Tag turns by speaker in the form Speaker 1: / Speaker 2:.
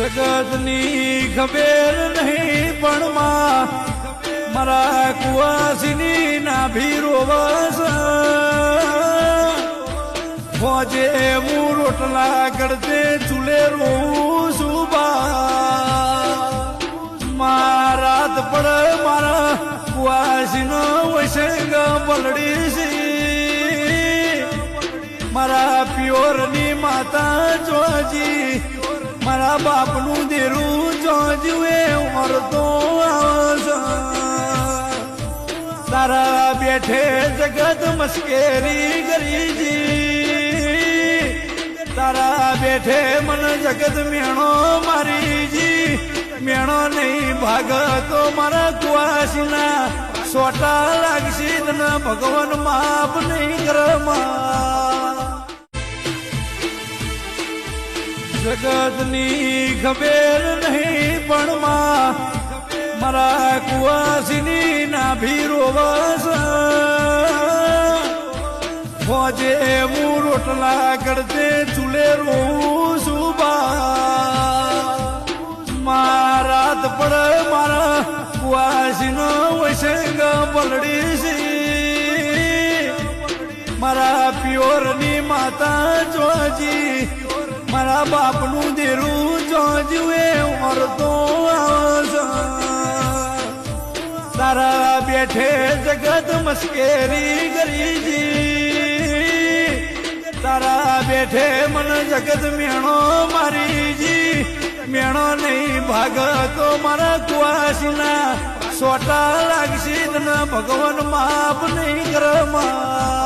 Speaker 1: જગતની ખબર નહીં પણ મારા કુવાસીની નાભી રોવસ ફોજે હું રોટલા કરતે ચૂલે રોઉં સુબા મારાત પડ મારા કુવાસીનો વૈસંગ પલડી છે મારા પિયોરની માતા જોજી મારા બાપનું દેરું જોજુએ મરતો તારા બેઠે જગત મસ્કેરી કરીજી તારા બેઠે મન જગત મેણો મારીજી મેણો નહીં ભાગતો મારા કુવાસીના સોટા લાગશી તને ભગવાન માપ નહીં કરમાં જગતની ખબર નહીં પણ મારા કુવાસીની નાભી રોવસ ફોજે હું રોટલા કરતે ચૂલે રોઉં સુબા મારાત પડ મારા કુવાસીનો વૈસંગ પલડી છે મારા પિયોરની માતા જોજી મારા બાપનું દેરું જોજુએ મરતો તારા બેઠે જગત મસ્કેરી કરીજી તારા બેઠે મન જગત મેણો મારીજી મેણો નહીં ભાગતો મારા કુવાસીના સોટા લાગશી તને ભગવાન માપ નહીં કરમાં